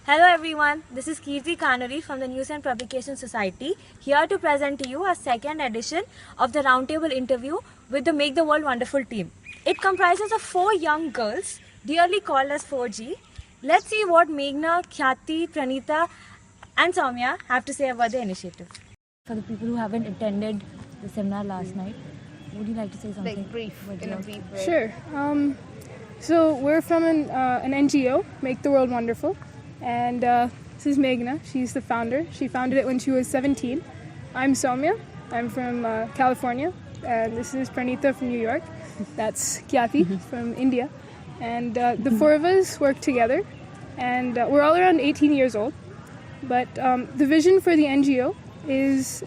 Hello everyone, this is Kirti Kanuri from the News and Publication Society, here to present to you our second edition of the Roundtable interview with the Make the World Wonderful team. It comprises of 4 young girls, dearly called as 4G. Let's see what Meghna, Khyati, Pranita and Soumya have to say about the initiative. For the people who haven't attended the seminar last night, would you like to say something? In a brief way. Sure. So we're from an NGO, Make the World Wonderful, and this is Meghna. She's the founder. She founded it when she was 17. I'm Soumya. I'm from California, and this is Pranita from New York. That's Khyati from India, and the 4 of us work together, and we're all around 18 years old. But the vision for the NGO is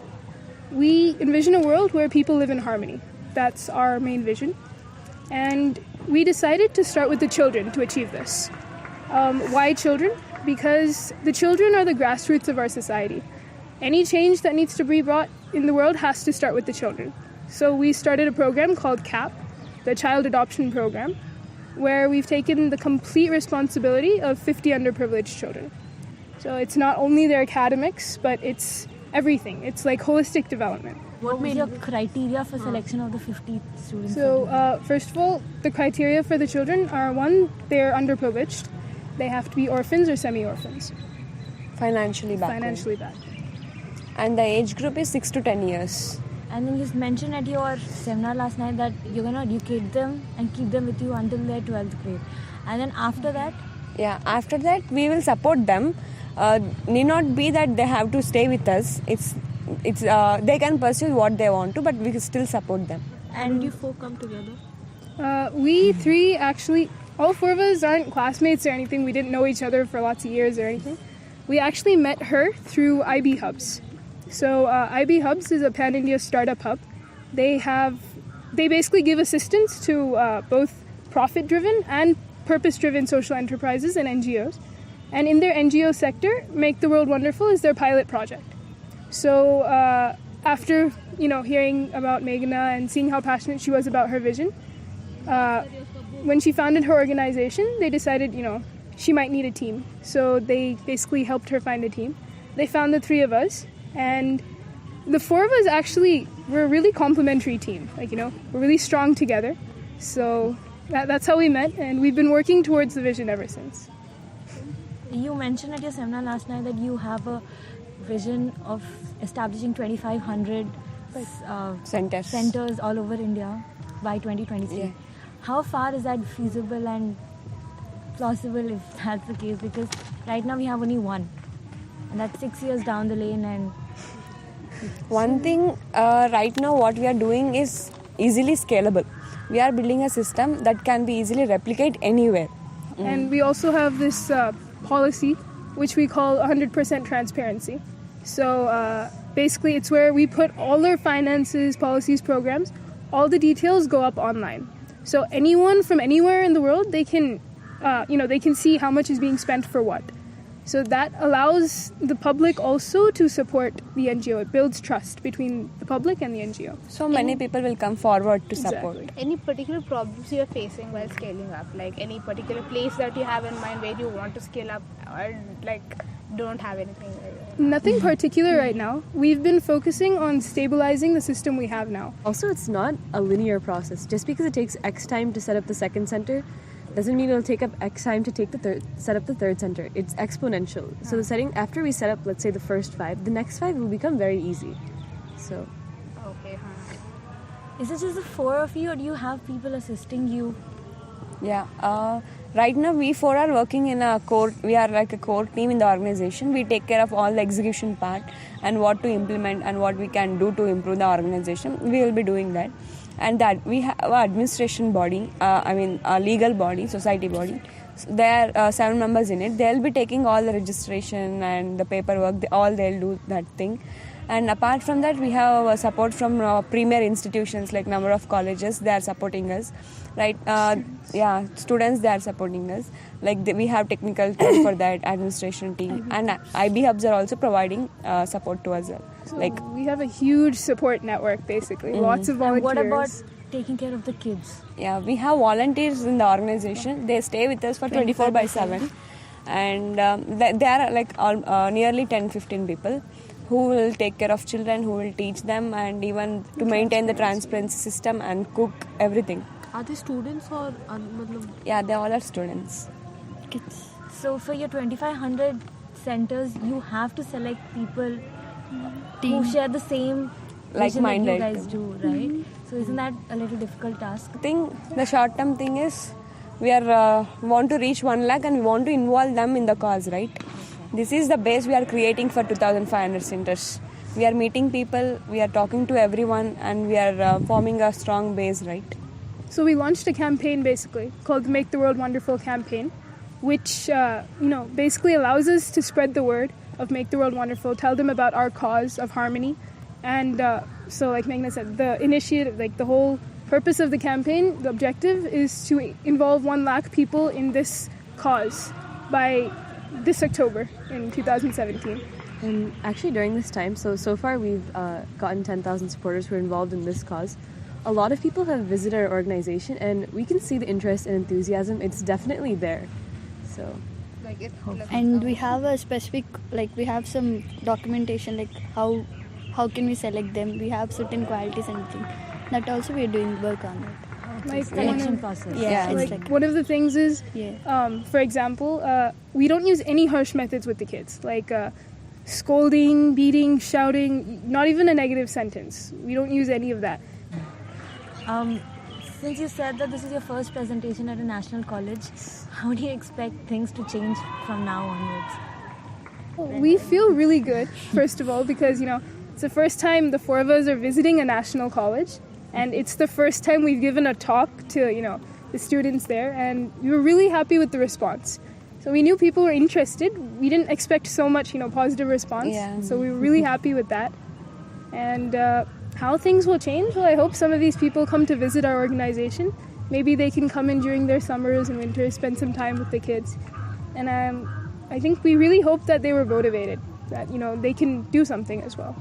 we envision a world where people live in harmony. That's our main vision. And we decided to start with the children to achieve this. Why children? Because the children are the grassroots of our society. Any change that needs to be brought in the world has to start with the children. So we started a program called CAP, the Child Adoption Program, where we've taken the complete responsibility of 50 underprivileged children. So it's not only their academics, but it's everything. It's like holistic development. What was your criteria for selection of the 50 students? So first of all, the criteria for the children are 1, they're underprivileged. They have to be orphans or semi-orphans. Financially backward. Financially bad. And the age group is 6 to 10 years. And then you mentioned at your seminar last night that you're going to educate them and keep them with you until their 12th grade. And then after that? Yeah, after that we will support them. Need not be that they have to stay with us. It's they can pursue what they want to, but we can still support them. And you 4 come together? We 3 actually, all 4 of us aren't classmates or anything. We didn't know each other for lots of years or anything. We actually met her through IB Hubs. So IB Hubs is a pan-India startup hub. They basically give assistance to both profit-driven and purpose-driven social enterprises and NGOs. And in their NGO sector, Make the World Wonderful is their pilot project. So after hearing about Meghna and seeing how passionate she was about her vision, when she founded her organization, they decided she might need a team. So they basically helped her find a team. They found the 3 of us, and the 4 of us actually were a really complementary team. We're really strong together. So that's how we met, and we've been working towards the vision ever since. You mentioned at your seminar last night that you have a vision of establishing 2,500 centers all over India by 2023. Yeah. How far is that feasible and plausible if that's the case? Because right now we have only 1. And that's 6 years down the lane. And One thing right now what we are doing is easily scalable. We are building a system that can be easily replicated anywhere. And we also have this policy, which we call 100% transparency. So basically, it's where we put all our finances, policies, programs, all the details go up online. So anyone from anywhere in the world, they can, they can see how much is being spent for what. So that allows the public also to support the NGO. It builds trust between the public and the NGO. So many people will come forward to support. Exactly. Any particular problems you are facing while scaling up? Like any particular place that you have in mind where you want to scale up, or don't have anything like that? Nothing particular right now. We've been focusing on stabilizing the system we have now. Also, it's not a linear process. Just because it takes X time to set up the second center doesn't mean it'll take up X time to set up the third center. It's exponential. So after we set up, let's say, the first 5, the next 5 will become very easy. So Okay. is it just the 4 of you, or do you have people assisting you? Yeah. Right now we 4 are working in a core. We are like a core team in the organization. We take care of all the execution part and what to implement and what we can do to improve the organization. We will be doing that. And that we have an administration body, a legal body, society body. So there are 7 members in it. They'll be taking all the registration and the paperwork. They'll do that thing. And apart from that, we have support from premier institutions like number of colleges. They are supporting us, right? Students, they are supporting us. We have technical team for that, administration team, and IB Hubs are also providing support to us. So we have a huge support network, basically. Lots of volunteers. And what about taking care of the kids? Yeah, we have volunteers in the organization. They stay with us for 24/7. and they are like nearly 10-15 people who will take care of children, who will teach them, and even to maintain the transparency system and cook everything. Are they students or Yeah, they all are students. kids? So for your 2500 centers, you have to select people who share the same vision that you Like-minded. guys do, right? So isn't that a little difficult task? The short term thing is we are want to reach 1 lakh and we want to involve them in the cause, right? This is the base we are creating for 2500 centers. We are meeting people, we are talking to everyone, and we are forming a strong base, right? So we launched a campaign basically called the Make the World Wonderful campaign, which basically allows us to spread the word of Make the World Wonderful, tell them about our cause of harmony, and so like Meghna said, the initiative, like the whole purpose of the campaign, the objective is to involve 1 lakh people in this cause by this October in 2017. And actually, during this time, so far we've gotten 10,000 supporters who are involved in this cause. A lot of people have visited our organization, and we can see the interest and enthusiasm. It's definitely there. So, Like it, And we have a specific, like we have some documentation, like how can we select them? We have certain qualities and things. That also we are doing work on it. Like Selection process. Yeah, it's like one of the things is, Yeah. for example, we don't use any harsh methods with the kids, like scolding, beating, shouting, not even a negative sentence. We don't use any of that. Since you said that this is your first presentation at a national college, how do you expect things to change from now onwards? We feel really good, first of all, because it's the first time the 4 of us are visiting a national college, and it's the first time we've given a talk to the students there, and we were really happy with the response. So we knew people were interested. We didn't expect so much positive response. Yeah. So we were really happy with that. And how things will change? Well, I hope some of these people come to visit our organization. Maybe they can come in during their summers and winters, spend some time with the kids. And I think we really hope that they were motivated, that they can do something as well.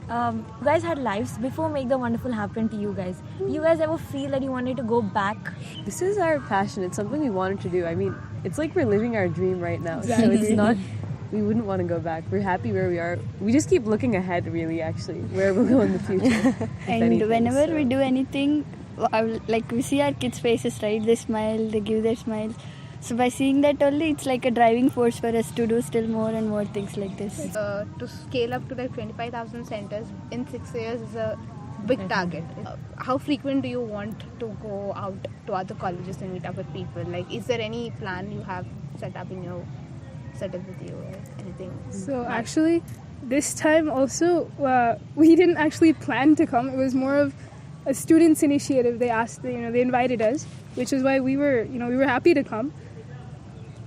You guys had lives before Make the Wonderful happen to you guys. Do you guys ever feel that you wanted to go back? this is our passion. It's something we wanted to do. I mean, it's like we're living our dream right now. So it's not, we wouldn't want to go back. We're happy where we are. We just keep looking ahead, really, actually, where we'll go in the future. if And anything, whenever so. we do anything, like we see our kids' faces, right? They smile, they give their smiles. So by seeing that only, it's like a driving force for us to do still more and more things like this. to scale up to like 25,000 centers in 6 years is a big target. How frequent do you want to go out to other colleges and meet up with people? Like, is there any plan you have set up with you or anything? So actually, this time also, we didn't actually plan to come. It was more of a students' initiative. They asked, they invited us, which is why we were happy to come.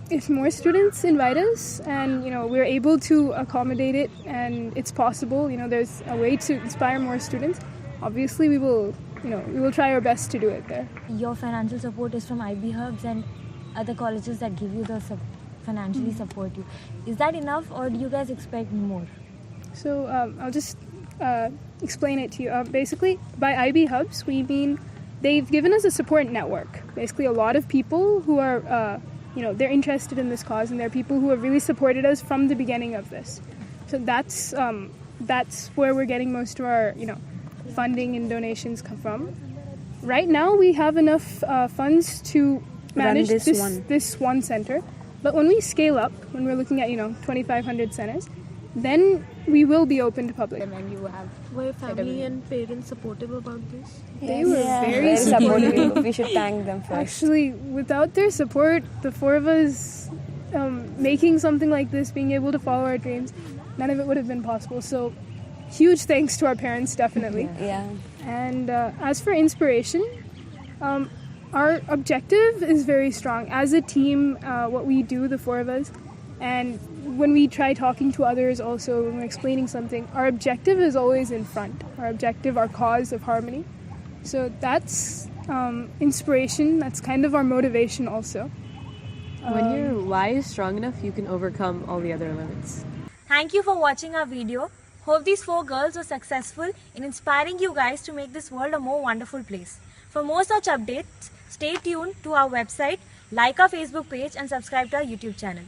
If more students invite us and we're able to accommodate it and it's possible, there's a way to inspire more students, obviously we will try our best to do it there. Your financial support is from IB Hubs and other colleges that give you the financially support you. Is that enough, or do you guys expect more? So I'll just explain it to you. Basically, by IB Hubs, we mean they've given us a support network. Basically, a lot of people who are they're interested in this cause, and they're people who have really supported us from the beginning of this. So that's where we're getting most of our funding and donations come from. Right now we have enough funds to manage this one center, but when we scale up, when we're looking at 2,500 centers, then we will be open to public. And then you have Were family and parents supportive about this? They were very Very supportive. supportive. We should thank them first. Actually, without their support, the 4 of us making something like this, being able to follow our dreams, none of it would have been possible. So, huge thanks to our parents, definitely. Yeah. And as for inspiration, our objective is very strong. As a team, what we do, the 4 of us, and when we try talking to others also, when we're explaining something, our objective is always in front. Our objective, our cause of harmony. So that's inspiration. That's kind of our motivation also. When your why is strong enough, you can overcome all the other limits. Thank you for watching our video. Hope these 4 girls were successful in inspiring you guys to make this world a more wonderful place. For more such updates, stay tuned to our website Like our Facebook page and subscribe to our YouTube channel.